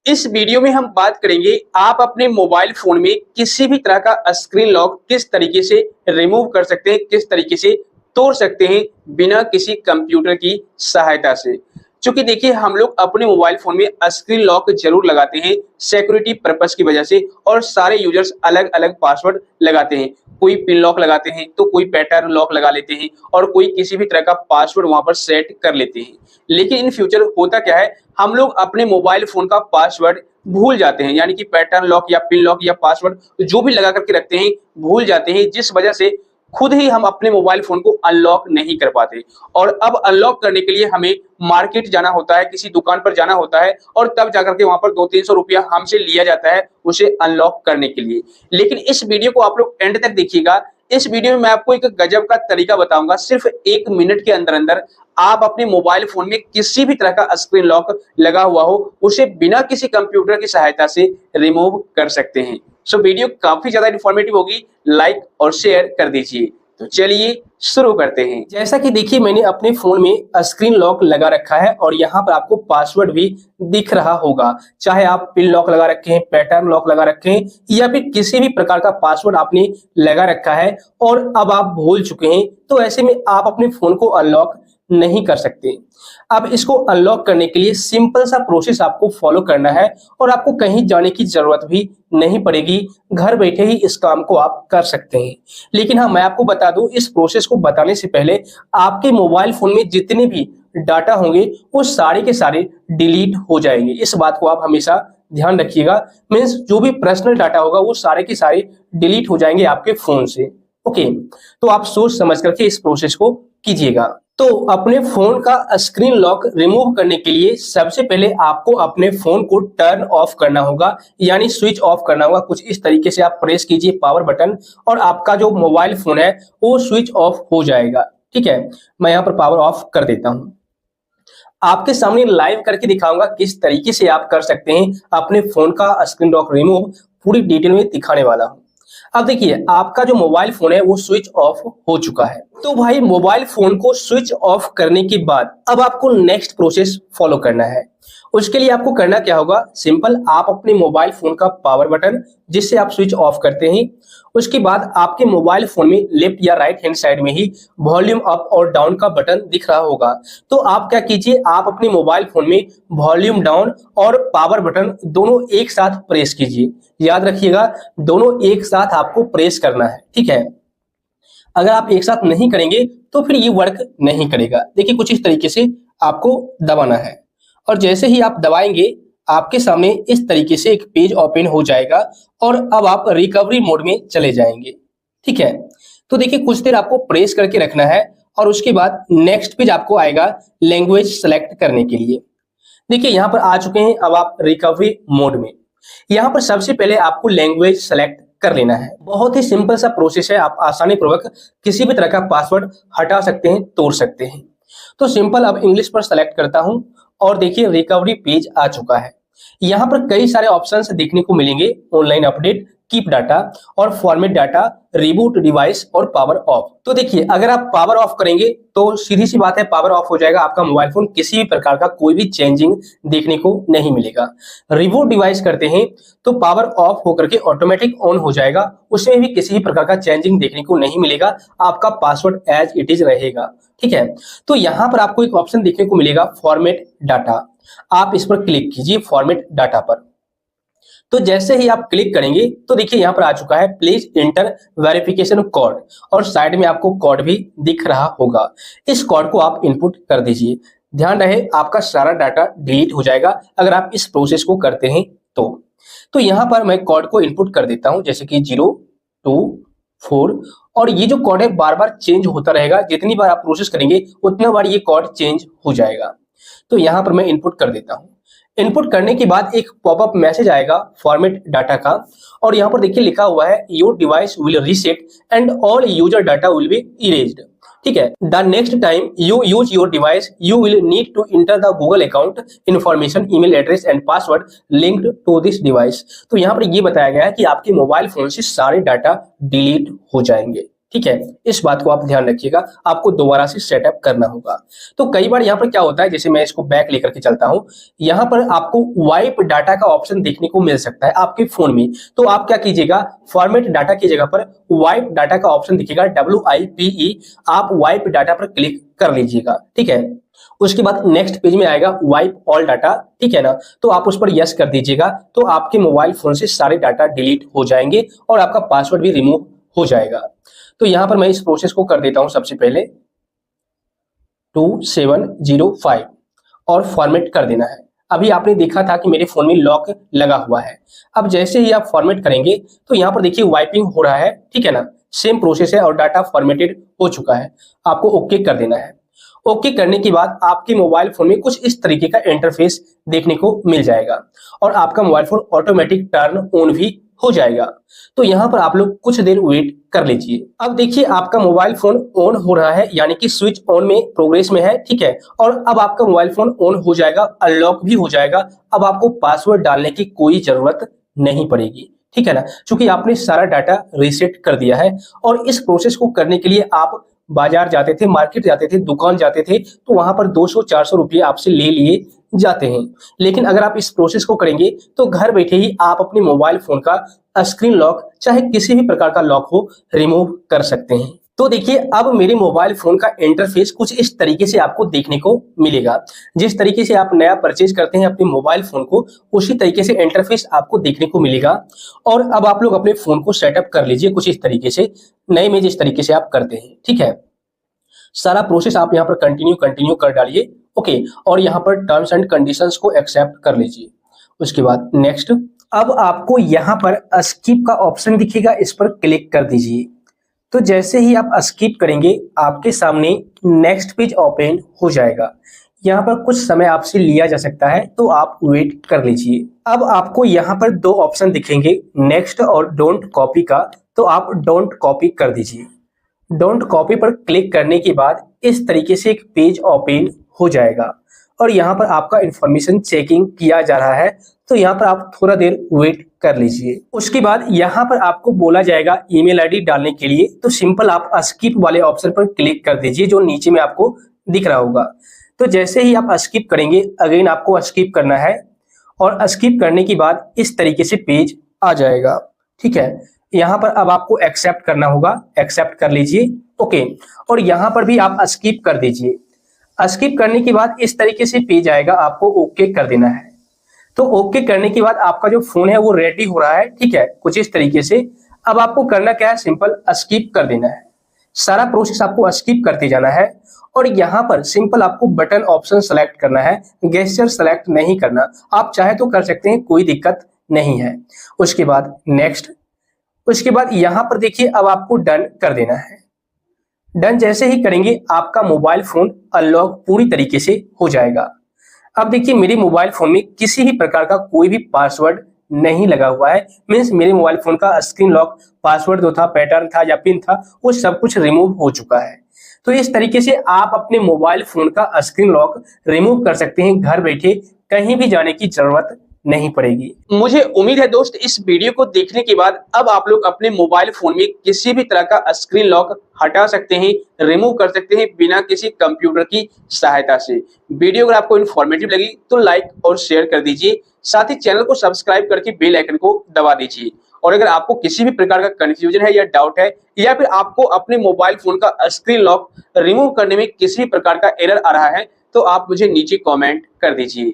इस वीडियो में हम बात करेंगे आप अपने मोबाइल फोन में किसी भी तरह का स्क्रीन लॉक किस तरीके से रिमूव कर सकते हैं, किस तरीके से तोड़ सकते हैं बिना किसी कंप्यूटर की सहायता से। क्योंकि देखिए हम लोग अपने मोबाइल फोन में स्क्रीन लॉक जरूर लगाते हैं सिक्योरिटी पर्पस की वजह से, और सारे यूजर्स अलग अलग पासवर्ड लगाते हैं। कोई पिन लॉक लगाते हैं तो कोई पैटर्न लॉक लगा लेते हैं और कोई किसी भी तरह का पासवर्ड वहां पर सेट कर लेते हैं। लेकिन इन फ्यूचर होता क्या है, हम लोग अपने मोबाइल फोन का पासवर्ड भूल जाते हैं, यानी कि पैटर्न लॉक या पिन लॉक या पासवर्ड जो भी लगा करके रखते हैं भूल जाते हैं, जिस वजह से खुद ही हम अपने मोबाइल फोन को अनलॉक नहीं कर पाते। और अब अनलॉक करने के लिए हमें मार्केट जाना होता है, किसी दुकान पर जाना होता है, और तब जाकर के वहां पर 200-300 रुपया हमसे लिया जाता है उसे अनलॉक करने के लिए। लेकिन इस वीडियो को आप लोग एंड तक देखिएगा। इस वीडियो में मैं आपको एक गजब का तरीका बताऊंगा। सिर्फ 1 मिनट के अंदर अंदर आप अपने मोबाइल फोन में किसी भी तरह का स्क्रीन लॉक लगा हुआ हो उसे बिना किसी कंप्यूटर की सहायता से रिमूव कर सकते हैं। सो वीडियो काफी ज्यादा इन्फॉर्मेटिव होगी, लाइक और शेयर कर दीजिए। तो चलिए शुरू करते हैं। जैसा कि देखिए मैंने अपने फोन में स्क्रीन लॉक लगा रखा है और यहाँ पर आपको पासवर्ड भी दिख रहा होगा। चाहे आप पिन लॉक लगा रखे हैं, पैटर्न लॉक लगा रखे हैं, या फिर किसी भी प्रकार का पासवर्ड आपने लगा रखा है और अब आप भूल चुके हैं, तो ऐसे में आप अपने फोन को अनलॉक नहीं कर सकते। अब इसको अनलॉक करने के लिए सिंपल सा प्रोसेस आपको फॉलो करना है और आपको कहीं जाने की जरूरत भी नहीं पड़ेगी। घर बैठे ही इस काम को आप कर सकते हैं। लेकिन हाँ, मैं आपको बता दूं, इस प्रोसेस को बताने से पहले आपके मोबाइल फोन में जितने भी डाटा होंगे वो सारे के सारे डिलीट हो जाएंगे। इस बात को आप हमेशा ध्यान रखिएगा। मीन्स जो भी पर्सनल डाटा होगा वो सारे के सारे डिलीट हो जाएंगे आपके फोन से। ओके, तो आप सोच समझ करके इस प्रोसेस को कीजिएगा। तो अपने फोन का स्क्रीन लॉक रिमूव करने के लिए सबसे पहले आपको अपने फोन को टर्न ऑफ करना होगा, यानी स्विच ऑफ करना होगा। कुछ इस तरीके से आप प्रेस कीजिए पावर बटन और आपका जो मोबाइल फोन है वो स्विच ऑफ हो जाएगा। ठीक है, मैं यहाँ पर पावर ऑफ कर देता हूँ। आपके सामने लाइव करके दिखाऊंगा किस तरीके से आप कर सकते हैं अपने फोन का स्क्रीन लॉक रिमूव, पूरी डिटेल में दिखाने वाला हूँ। अब देखिए आपका जो मोबाइल फोन है वो स्विच ऑफ हो चुका है। तो भाई मोबाइल फोन को स्विच ऑफ करने के बाद अब आपको नेक्स्ट प्रोसेस फॉलो करना है। उसके लिए आपको करना क्या होगा, सिंपल, आप अपने मोबाइल फोन का पावर बटन जिससे आप स्विच ऑफ करते हैं, उसके बाद आपके मोबाइल फोन में लेफ्ट या राइट हैंड साइड में ही वॉल्यूम अप और डाउन का बटन दिख रहा होगा। तो आप क्या कीजिए, आप अपने मोबाइल फोन में वॉल्यूम डाउन और पावर बटन दोनों एक साथ प्रेस कीजिए। याद रखिएगा, दोनों एक साथ आपको प्रेस करना है। ठीक है, अगर आप एक साथ नहीं करेंगे तो फिर ये वर्क नहीं करेगा। देखिए कुछ इस तरीके से आपको दबाना है और जैसे ही आप दबाएंगे आपके सामने इस तरीके से एक पेज ओपन हो जाएगा और अब आप रिकवरी मोड में चले जाएंगे। ठीक है, तो देखिए कुछ देर आपको प्रेस करके रखना है और उसके बाद नेक्स्ट पेज आपको आएगा लैंग्वेज सेलेक्ट करने के लिए। देखिए यहाँ पर आ चुके हैं अब आप रिकवरी मोड में। यहाँ पर सबसे पहले आपको लैंग्वेज सेलेक्ट कर लेना है। बहुत ही सिंपल सा प्रोसेस है, आप आसानी पूर्वक किसी भी तरह का पासवर्ड हटा सकते हैं, तोड़ सकते हैं। तो सिंपल अब इंग्लिश पर सेलेक्ट करता हूं और देखिए रिकवरी पेज आ चुका है। यहाँ पर कई सारे ऑप्शंस देखने को मिलेंगे, ऑनलाइन अपडेट, कीप डाटा और फॉर्मेट डाटा, रिबूट डिवाइस और पावर ऑफ। तो देखिए अगर आप पावर ऑफ करेंगे तो सीधी सी बात है पावर ऑफ हो जाएगा आपका मोबाइल फोन, किसी भी प्रकार का कोई भी चेंजिंग देखने को नहीं मिलेगा। रिबूट डिवाइस करते हैं तो पावर ऑफ होकर के ऑटोमेटिक ऑन हो जाएगा, उसमें भी किसी भी प्रकार का चेंजिंग देखने को नहीं मिलेगा, आपका पासवर्ड एज इट इज रहेगा। ठीक है, तो यहाँ पर आपको एक ऑप्शन देखने को मिलेगा फॉर्मेट डाटा, आप इस पर क्लिक कीजिए फॉर्मेट डाटा पर। तो जैसे ही आप क्लिक करेंगे तो देखिए यहाँ पर आ चुका है प्लीज एंटर वेरिफिकेशन कोड और साइड में आपको कोड भी दिख रहा होगा। इस कोड को आप इनपुट कर दीजिए। ध्यान रहे आपका सारा डाटा डिलीट हो जाएगा अगर आप इस प्रोसेस को करते हैं तो यहाँ पर मैं कोड को इनपुट कर देता हूँ, जैसे कि 024, और ये जो कोड है बार बार चेंज होता रहेगा। जितनी बार आप प्रोसेस करेंगे उतनी बार ये कोड चेंज हो जाएगा। तो यहाँ पर मैं इनपुट कर देता हूँ। इनपुट करने के बाद एक पॉपअप मैसेज आएगा फॉर्मेट डाटा का और यहाँ पर देखिए लिखा हुआ है your device will reset and all user data will be erased. ठीक है, the next time you use your device you will need to enter the Google account information, email address and password linked to this device. तो यहाँ पर ये बताया गया है कि आपके मोबाइल फोन से सारे डाटा डिलीट हो जाएंगे। ठीक है, इस बात को आप ध्यान रखिएगा, आपको दोबारा से सेटअप करना होगा। तो कई बार यहाँ पर क्या होता है, जैसे मैं इसको बैक लेकर के चलता हूँ, यहाँ पर आपको वाइप डाटा का ऑप्शन देखने को मिल सकता है आपके फोन में। तो आप क्या कीजिएगा, फॉर्मेट डाटा की जगह पर वाइप डाटा का ऑप्शन दिखेगा, WIPE, आप वाइप डाटा पर क्लिक कर लीजिएगा। ठीक है, उसके बाद नेक्स्ट पेज में आएगा वाइप ऑल डाटा। ठीक है ना, तो आप उस पर यस कर दीजिएगा, तो आपके मोबाइल फोन से सारे डाटा डिलीट हो जाएंगे और आपका पासवर्ड भी रिमूव हो जाएगा। तो यहां पर मैं इस प्रोसेस को कर देता हूं सबसे पहले 2705 और फॉर्मेट कर देना है। अभी आपने देखा था कि मेरे फोन में लॉक लगा हुआ है। अब जैसे ही आप फॉर्मेट करेंगे तो यहाँ पर देखिए वाइपिंग हो रहा है। ठीक है ना, सेम प्रोसेस है और डाटा फॉर्मेटेड हो चुका है। आपको ओके कर देना है। ओके करने के बाद आपके मोबाइल फोन में कुछ इस तरीके का इंटरफेस देखने को मिल जाएगा और आपका mobile phone automatic turn on भी हो जाएगा। तो यहाँ पर आप लोग कुछ देर वेट कर लीजिए। अब देखिए आपका मोबाइल फोन ऑन हो रहा है, यानी कि स्विच ऑन में प्रोग्रेस में है। ठीक है, और अब आपका मोबाइल फोन ऑन हो जाएगा, अनलॉक भी हो जाएगा। अब आपको पासवर्ड डालने की कोई जरूरत नहीं पड़ेगी। ठीक है ना, क्योंकि आपने सारा डाटा रीसेट कर दिया है। और इस प्रोसेस को करने के लिए आप बाजार जाते थे, मार्केट जाते थे, दुकान जाते थे, तो वहां पर 200-400 रुपये आपसे ले लिए जाते हैं। लेकिन अगर आप इस प्रोसेस को करेंगे तो घर बैठे ही आप अपने मोबाइल फोन का स्क्रीन लॉक, चाहे किसी भी प्रकार का लॉक हो, रिमूव कर सकते हैं। तो देखिए अब मेरे मोबाइल फोन का इंटरफेस कुछ इस तरीके से आपको देखने को मिलेगा। जिस तरीके से आप नया परचेज करते हैं अपने मोबाइल फोन को, उसी तरीके से इंटरफेस आपको देखने को मिलेगा। और अब आप लोग अपने फोन को सेटअप कर लीजिए कुछ इस तरीके से, नए में जिस तरीके से आप करते हैं। ठीक है, सारा प्रोसेस आप यहाँ पर कंटिन्यू कर डालिए। ओके, और यहाँ पर टर्म्स एंड कंडीशंस को एक्सेप्ट कर लीजिए। उसके बाद नेक्स्ट, अब आपको यहाँ पर स्किप का ऑप्शन दिखेगा, इस पर क्लिक कर दीजिए। तो जैसे ही आप स्किप करेंगे आपके सामने नेक्स्ट पेज ओपन हो जाएगा। यहाँ पर कुछ समय आपसे लिया जा सकता है, तो आप वेट कर लीजिए। अब आपको यहाँ पर दो ऑप्शन दिखेंगे, नेक्स्ट और डोंट कॉपी का, तो आप डोंट कॉपी कर दीजिए। डोंट कॉपी पर क्लिक करने के बाद इस तरीके से एक पेज ओपन हो जाएगा और यहाँ पर आपका इंफॉर्मेशन चेकिंग किया जा रहा है। तो यहाँ पर आप थोड़ा देर वेट कर लीजिए। उसके बाद यहाँ पर आपको बोला जाएगा ईमेल आईडी डालने के लिए, तो सिंपल आप स्किप वाले ऑप्शन पर क्लिक कर दीजिए जो नीचे में आपको दिख रहा होगा। तो जैसे ही आप स्किप करेंगे, अगेन आपको स्किप करना है और स्किप करने के बाद इस तरीके से पेज आ जाएगा। ठीक है, यहाँ पर अब आपको एक्सेप्ट करना होगा, एक्सेप्ट कर लीजिए। ओके, और यहाँ पर भी आप स्किप कर दीजिए। स्किप करने के बाद इस तरीके से पेज आएगा, आपको ओके कर देना है। तो ओके करने के बाद आपका जो फोन है वो रेडी हो रहा है। ठीक है, कुछ इस तरीके से। अब आपको करना क्या है, सिंपल स्किप कर देना है। सारा प्रोसेस आपको स्किप करते जाना है और यहाँ पर सिंपल आपको बटन ऑप्शन सेलेक्ट करना है, गेस्चर सेलेक्ट नहीं करना। आप चाहे तो कर सकते हैं, कोई दिक्कत नहीं है। उसके बाद नेक्स्ट, उसके बाद यहाँ पर देखिए अब आपको डन कर देना है। डन जैसे ही करेंगे आपका मोबाइल फोन अनलॉक पूरी तरीके से हो जाएगा। अब देखिए मेरे मोबाइल फोन में किसी भी प्रकार का कोई भी पासवर्ड नहीं लगा हुआ है। मीन्स मेरे मोबाइल फोन का स्क्रीन लॉक पासवर्ड जो था, पैटर्न था या पिन था, वो सब कुछ रिमूव हो चुका है। तो इस तरीके से आप अपने मोबाइल फोन का स्क्रीन लॉक रिमूव कर सकते हैं घर बैठे, कहीं भी जाने की जरूरत नहीं पड़ेगी। मुझे उम्मीद है दोस्त इस वीडियो को देखने के बाद अब आप लोग अपने मोबाइल फोन में किसी भी तरह का स्क्रीन लॉक हटा सकते हैं, रिमूव कर सकते हैं बिना किसी कंप्यूटर की सहायता से। वीडियो अगर आपको इन्फॉर्मेटिव लगी तो लाइक और शेयर कर दीजिए, साथ ही चैनल को सब्सक्राइब करके बेल आइकन को दबा दीजिए। और अगर आपको किसी भी प्रकार का कंफ्यूजन है या डाउट है, या फिर आपको अपने मोबाइल फोन का स्क्रीन लॉक रिमूव करने में किसी भी प्रकार का एरर आ रहा है, तो आप मुझे नीचे कॉमेंट कर दीजिए।